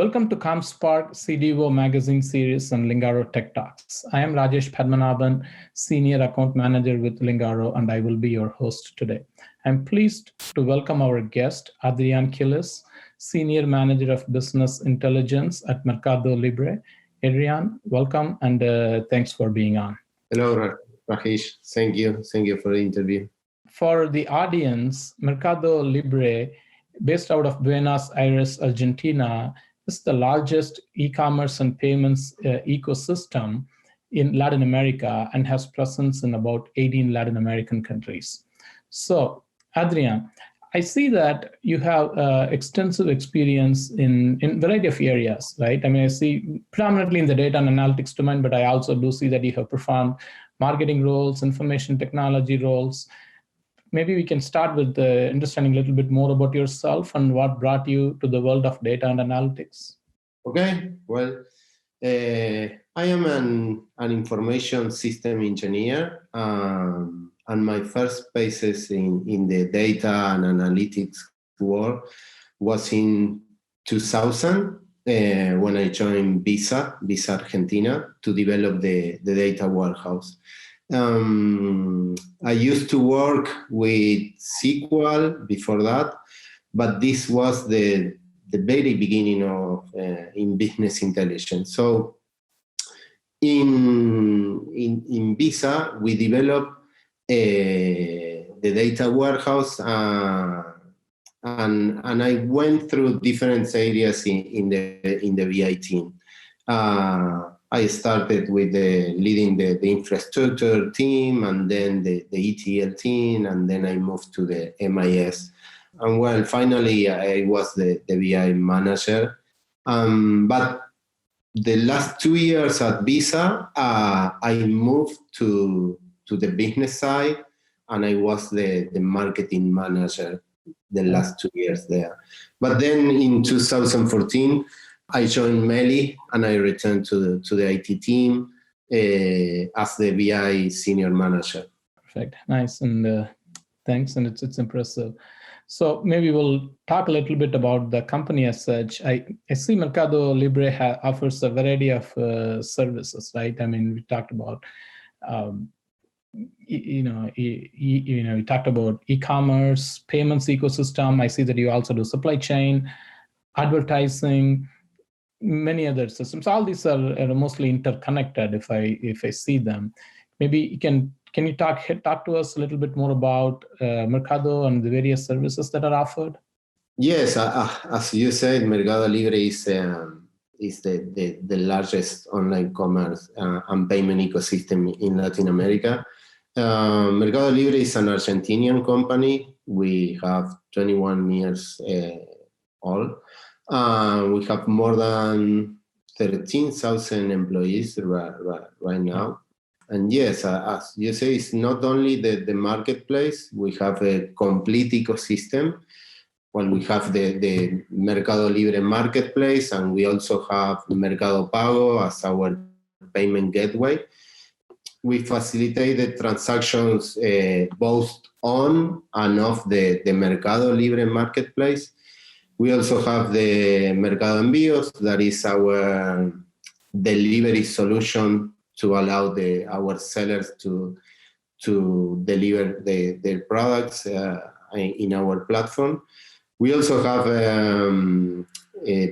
Welcome to ComSpark CDO Magazine Series and Lingaro Tech Talks. I am Rajesh Padmanabhan, Senior Account Manager with Lingaro, and I will be your host today. I'm pleased to welcome our guest, Adrian Quiles, Senior Manager of Business Intelligence at Mercado Libre. Adrian, welcome, and thanks for being on. Hello, Rajesh. Thank you. Thank you for the interview. For the audience, Mercado Libre, based out of Buenos Aires, Argentina, is the largest e-commerce and payments ecosystem in Latin America and has presence in about 18 Latin American countries. So, Adrian, I see that you have extensive experience in a variety of areas, right? I mean, I see predominantly in the data and analytics domain, but I also do see that you have performed marketing roles, information technology roles. Maybe we can start with understanding a little bit more about yourself and what brought you to the world of data and analytics. Okay, well, I am an information system engineer, and my first basis in the data and analytics world was in 2000 when I joined Visa Argentina, to develop the data warehouse. I used to work with SQL before that, but this was the very beginning of in business intelligence. So in Visa, we developed the data warehouse, and I went through different areas in the BI team. I started with leading the infrastructure team, and then the ETL team, and then I moved to the MIS. And well, finally, I was the BI manager. But the last 2 years at Visa, I moved to the business side, and I was the marketing manager the last 2 years there. But then in 2014, I joined Meli, and I returned to the IT team as the BI senior manager. Perfect, nice, and thanks, and it's impressive. So maybe we'll talk a little bit about the company as such. I see Mercado Libre offers a variety of services, right? I mean, we talked about we talked about e-commerce, payments ecosystem. I see that you also do supply chain, advertising, many other systems. All these are mostly interconnected if I see them. Maybe can you talk to us a little bit more about Mercado and the various services that are offered? Yes, as you said, Mercado Libre is the largest online commerce and payment ecosystem in Latin America. Mercado Libre is an Argentinian company. We have 21 years old. We have more than 13,000 employees right now. And yes, as you say, it's not only the marketplace. We have a complete ecosystem. Well, we have the Mercado Libre marketplace, and we also have Mercado Pago as our payment gateway. We facilitate the transactions both on and off the Mercado Libre marketplace. We also have the Mercado Envíos, that is our delivery solution to allow our sellers to deliver their products in our platform. We also have a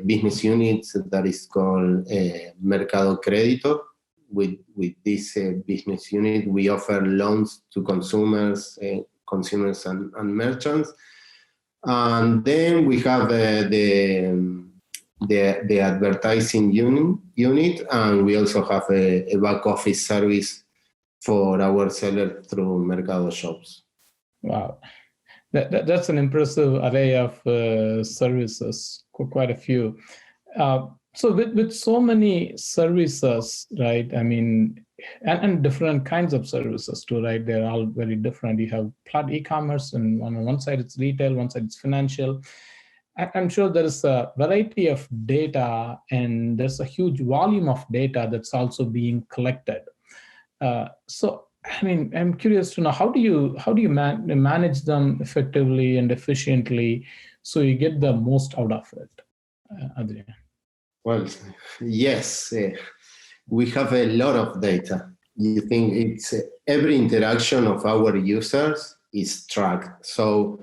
business unit that is called Mercado Crédito. With this business unit, we offer loans to consumers and merchants. And then we have the advertising unit, and we also have a back office service for our sellers through Mercado Shops. Wow, that's an impressive array of services, quite a few. So with so many services, right? I mean, and different kinds of services too, right? They're all very different. You have e-commerce, and on one side it's retail, one side it's financial. I'm sure there is a variety of data, and there's a huge volume of data that's also being collected. So, I mean, I'm curious to know, how do you manage them effectively and efficiently so you get the most out of it, Adrian? Well, yes, we have a lot of data. You think it's every interaction of our users is tracked. So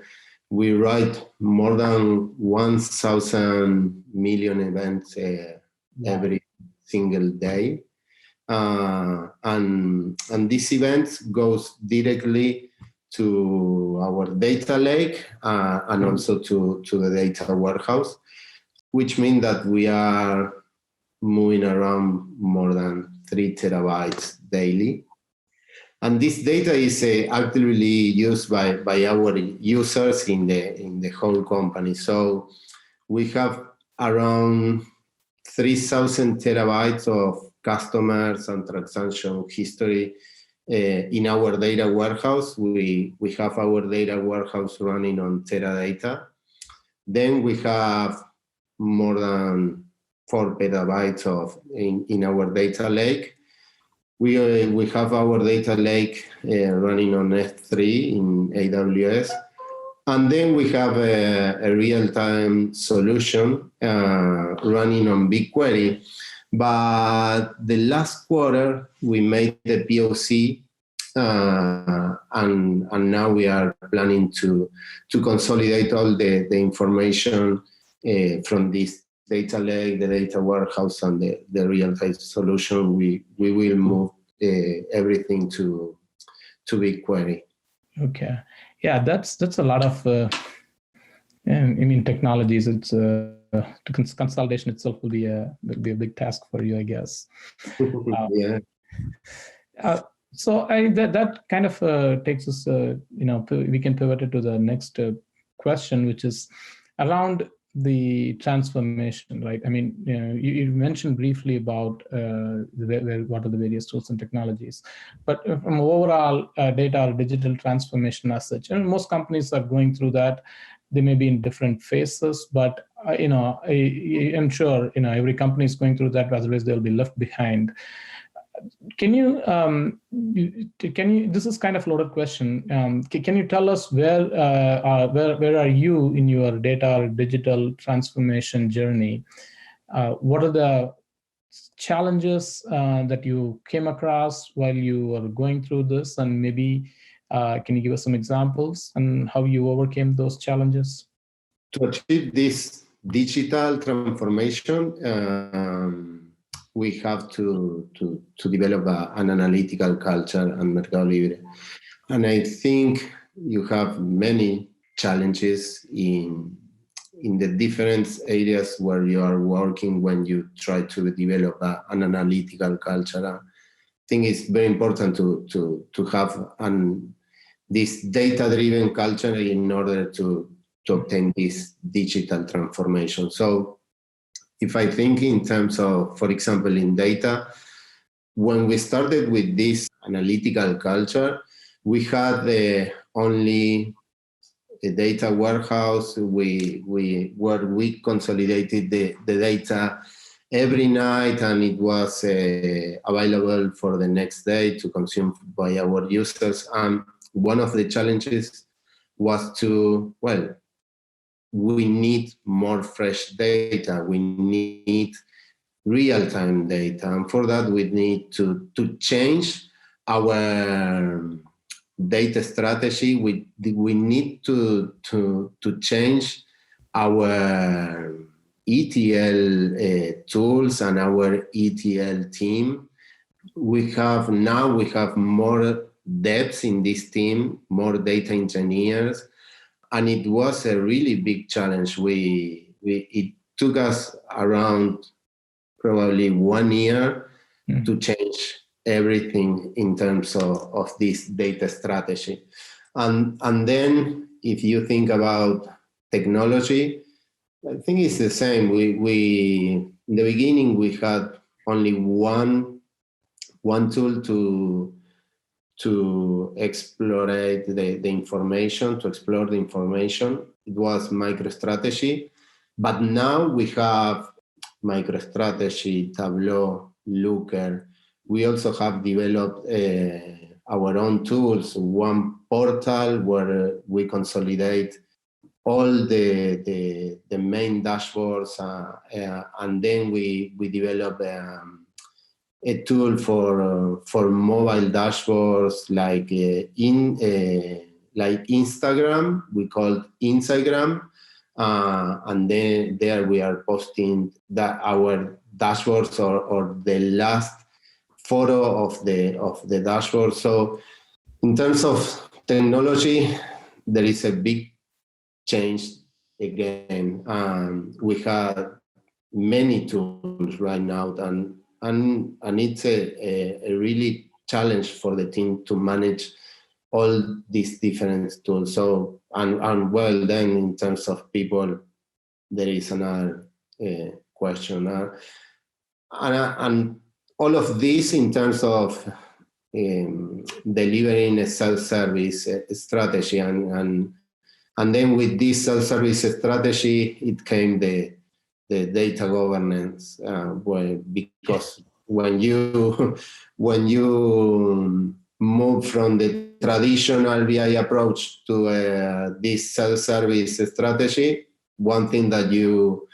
we write more than 1,000 million events every single day. And these events goes directly to our data lake and also to the data warehouse, which means that we are moving around more than 3 terabytes daily. And this data is actively used by our users in the whole company. So we have around 3,000 terabytes of customers and transaction history in our data warehouse. We have our data warehouse running on Teradata. Then we have more than 4 petabytes in our data lake. We have our data lake running on S3 in AWS. And then we have a real-time solution running on BigQuery. But the last quarter, we made the POC, and now we are planning to consolidate all the information from this data lake, the data warehouse, and the real-time solution. We will move everything to BigQuery. Okay. Yeah, that's a lot of, technologies. It's consolidation itself will be a big task for you, I guess. Yeah. So that kind of takes us, we can pivot it to the next question, which is around the transformation, right? I mean, you mentioned briefly about what are the various tools and technologies, but from overall data or digital transformation as such, and most companies are going through that. They may be in different phases, but I'm sure every company is going through that. Otherwise, they'll be left behind. Can you? This is kind of a loaded question. Can you tell us where are you in your data or digital transformation journey? What are the challenges that you came across while you were going through this, and maybe can you give us some examples and how you overcame those challenges? To achieve this digital transformation, we have to develop an analytical culture at Mercado Libre. And I think you have many challenges in the different areas where you are working when you try to develop an analytical culture. I think it's very important to have this data-driven culture in order to obtain this digital transformation. So if I think in terms of, for example, in data, when we started with this analytical culture, we had only a data warehouse where we consolidated the data every night, and it was available for the next day to consume by our users. And one of the challenges was we need more fresh data. We need real-time data. And for that, we need to change our data strategy. We need to change our ETL tools and our ETL team. We have more depth in this team, more data engineers. And it was a really big challenge. It took us around probably 1 year to change everything in terms of this data strategy. And then if you think about technology, I think it's the same. We in the beginning, we had only one tool to explore the information, to explore the information. It was MicroStrategy. But now we have MicroStrategy, Tableau, Looker. We also have developed our own tools, one portal where we consolidate all the main dashboards, and then we develop a tool for mobile dashboards like Instagram. We call it Instagram, and then there we are posting our dashboards or the last photo of the dashboard. So in terms of technology, there is a big change again. We have many tools right now, and it's a really challenge for the team to manage all these different tools. So and well, then in terms of people, there is another question, and all of this in terms of delivering a self-service strategy, and then with this self-service strategy, it came the data governance, because when you move from the traditional BI approach to this self-service strategy, one thing that you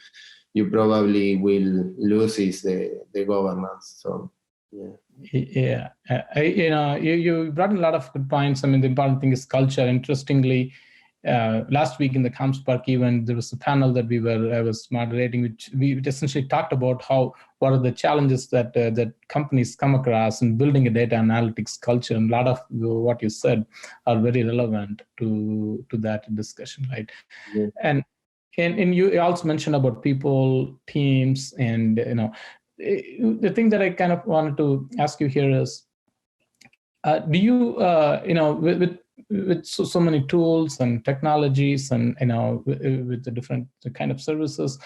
probably will lose is the governance. So yeah, you brought in a lot of good points. I mean, the important thing is culture. Interestingly, last week in the CompSpark event, there was a panel that I was moderating, which we essentially talked about what are the challenges that companies come across in building a data analytics culture, and a lot of what you said are very relevant to that discussion, right? Yeah. And you also mentioned about people, teams, and the thing that I kind of wanted to ask you here is, do you with so many tools and technologies, and with the different kind of services,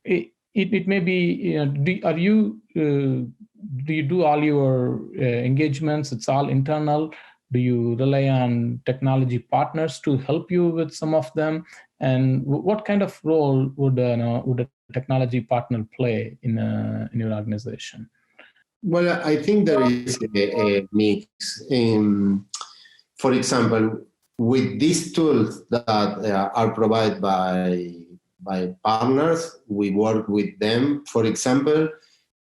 it may be, do you do all your engagements? It's all internal. Do you rely on technology partners to help you with some of them? And what kind of role would a technology partner play in your organization? Well, I think there is a mix. For example, with these tools that are provided by partners, we work with them, for example,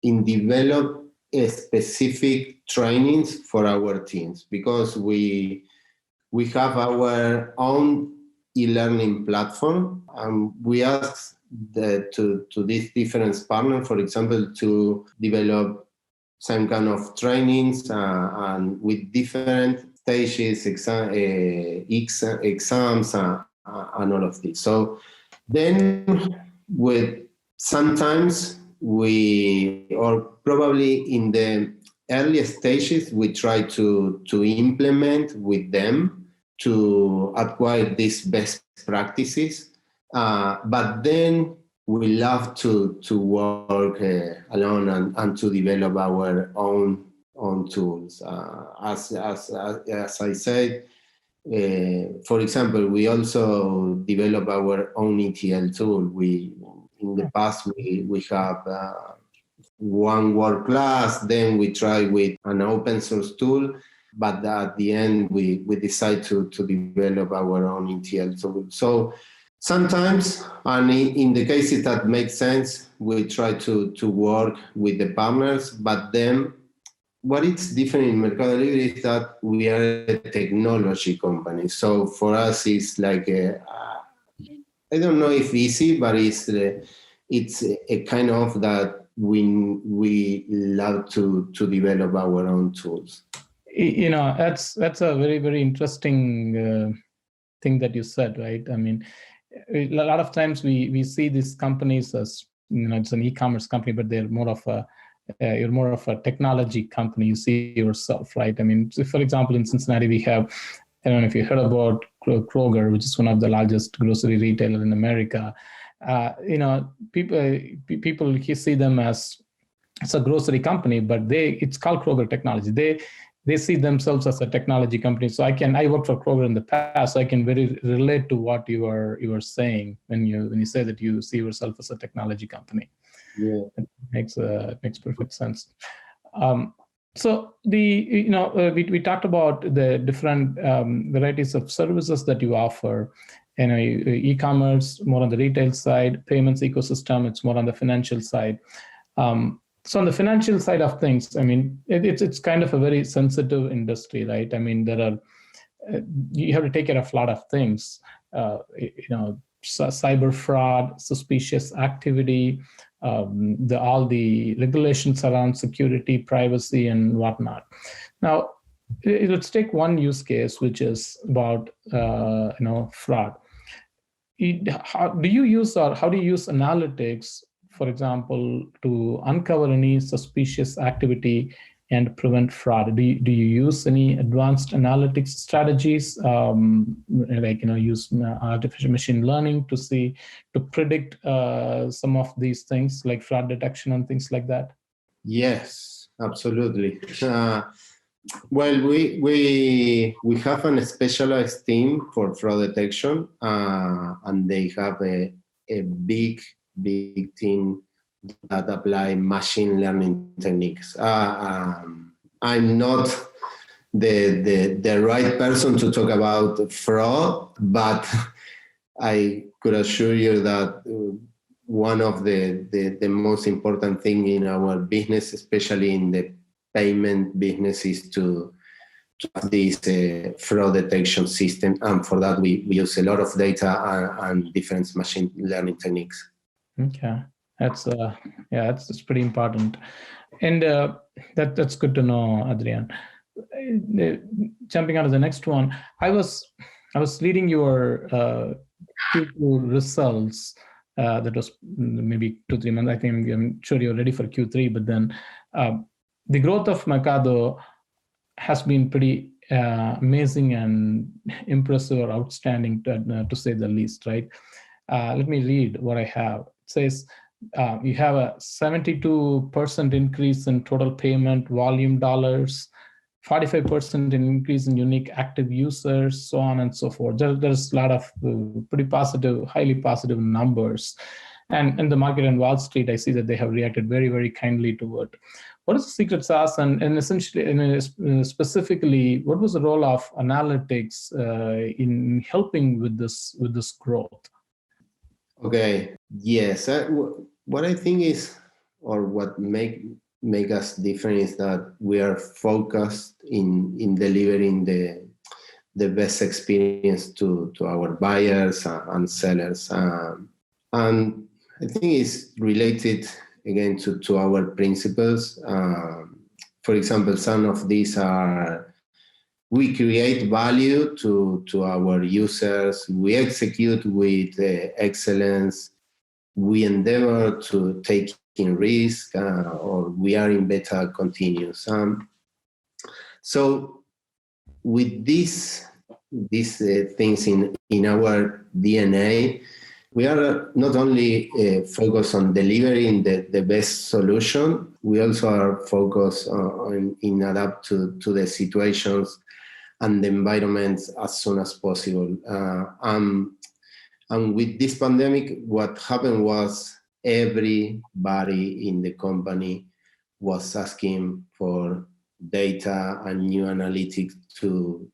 in develop specific trainings for our teams, because we have our own e-learning platform, and we ask to these different partners, for example, to develop some kind of trainings and with different stages, exams, and all of this. So then sometimes or probably in the earliest stages, we try to implement with them to acquire these best practices. But then we love to work alone and to develop our own tools. As I said, for example, we also develop our own ETL tool. In the past we have one world class, then we try with an open source tool, but at the end we decide to develop our own ETL tool. So sometimes, and in the cases that make sense, we try to work with the partners, but then what is different in Mercado Libre is that we are a technology company. So for us, it's like I don't know if easy, but it's a kind of that we love to develop our own tools. That's a very, very interesting thing that you said, right? I mean, a lot of times we see these companies as, it's an e-commerce company, but they're more of you're more of a technology company. You see yourself, right? I mean, so for example, in Cincinnati, we have, I don't know if you heard about Kroger, which is one of the largest grocery retailer in America. People see them as, it's a grocery company, but it's called Kroger Technology. They see themselves as a technology company. So I worked for Kroger in the past, so I can very relate to what you are saying when you say that you see yourself as a technology company. Yeah, it makes perfect sense. So we talked about the different varieties of services that you offer, e-commerce more on the retail side, payments ecosystem, it's more on the financial side. So on the financial side of things, I mean, it's kind of a very sensitive industry, right? I mean, you have to take care of a lot of things, cyber fraud, suspicious activity, all the regulations around security, privacy, and whatnot. Now, let's take one use case, which is about fraud. How do you use analytics, for example, to uncover any suspicious activity and prevent fraud? Do you use any advanced analytics strategies, use artificial machine learning to predict some of these things like fraud detection and things like that? Yes, absolutely. Well, we have a specialized team for fraud detection, and they have a big team that apply machine learning techniques. I'm not the right person to talk about fraud, but I could assure you that one of the most important thing in our business, especially in the payment business, is to have this fraud detection system, and for that we use a lot of data and different machine learning techniques. Okay, that's pretty important, and that's good to know, Adrian. Jumping on to the next one, I was reading your Q2 results. That was maybe 2-3 months. I think I'm sure you're ready for Q3, but then the growth of Mercado has been pretty amazing and impressive or outstanding, to say the least, right? Let me read what I have. It says you have a 72% increase in total payment volume dollars, 45% increase in unique active users, so on and so forth. There's a lot of pretty positive, highly positive numbers. And in the market and Wall Street, I see that they have reacted very, very kindly to it. What is the secret sauce, and essentially, specifically, what was the role of analytics in helping with this growth? Okay. Yes. What I think is, or what make us different, is that we are focused in delivering the best experience to our buyers and sellers, and I think it's related again to our principles. For example, some of these are: we create value to our users, we execute with excellence, we endeavor to take in risk, or we are in beta continuous. So with these things in our DNA, we are not only focused on delivering the best solution, we also are focused on adapt to the situations and the environments as soon as possible. And with this pandemic, what happened was everybody in the company was asking for data and new analytics to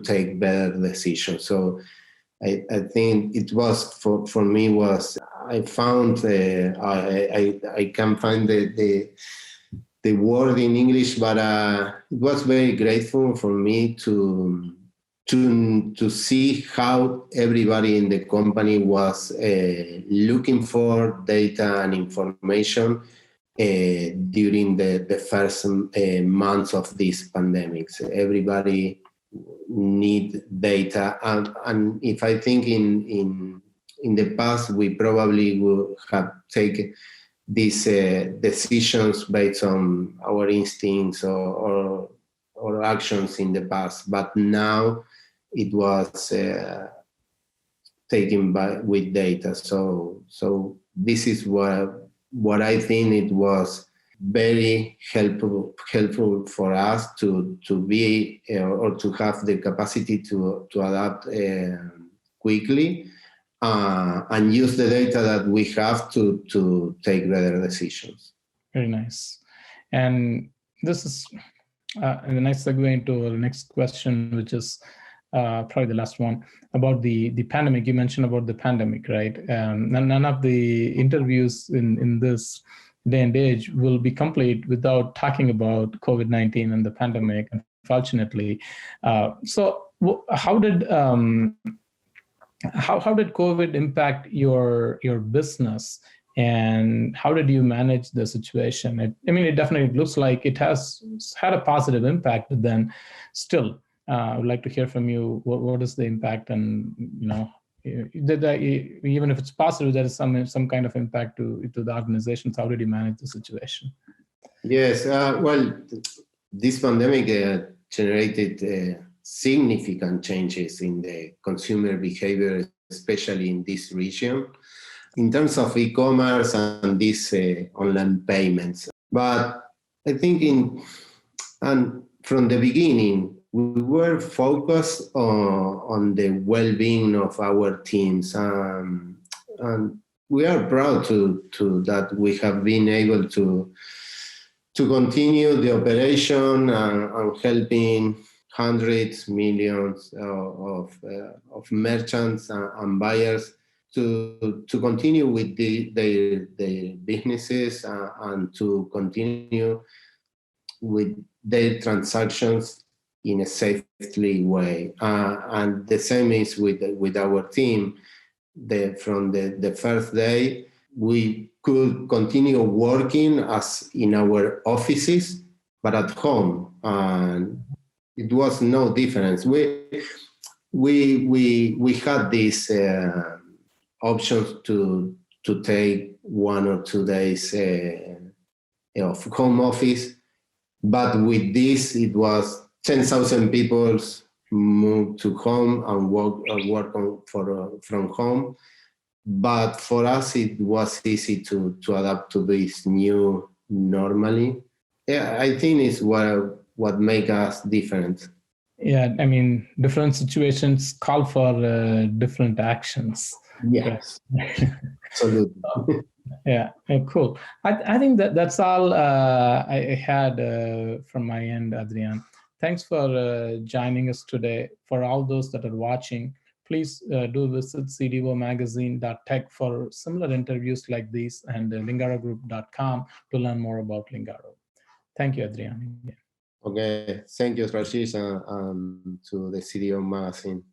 take better decisions. So I think it was for me was I found I can't find the word in English, but it was very grateful for me to see how everybody in the company was looking for data and information during the first months of this pandemic. So everybody need data, and if I think in the past we probably would have taken these decisions based on our instincts or actions in the past, but now it was taken with data. So this is what I think it was very helpful for us to be or to have the capacity to adapt quickly and use the data that we have to take better decisions. Very nice. And this is a nice segue into the next question, which is probably the last one, about the pandemic. You mentioned about the pandemic, right? None of the interviews in this day and age will be complete without talking about COVID-19 and the pandemic, unfortunately. So how did COVID impact your business, and how did you manage the situation? It definitely looks like it has had a positive impact, but then still, I would like to hear from you. What is the impact, and even if it's positive, there is some kind of impact to the organizations. How did you manage the situation? Yes, well, this pandemic generated significant changes in the consumer behavior, especially in this region, in terms of e-commerce and these online payments. But I think from the beginning, we were focused on the well-being of our teams, and we are proud to that we have been able to continue the operation and helping hundreds, millions of merchants and buyers to continue with their businesses and to continue with their transactions in a safely way. And the same is with our team. From the first day, we could continue working as in our offices, but at home, and it was no difference. We had these options to take 1 or 2 days of home office, but with this, it was 10,000 people moved to home and work from home. But for us, it was easy to adapt to this new normally. Yeah, I think it's what makes us different. Yeah, different situations call for different actions. Yes, absolutely. Yeah, cool. I think that's all I had from my end, Adrian. Thanks for joining us today. For all those that are watching, please do visit cdomagazine.tech for similar interviews like these, and lingarogroup.com to learn more about Lingaro. Thank you, Adrian. Okay, thank you, Rajesh, to the CDO Magazine.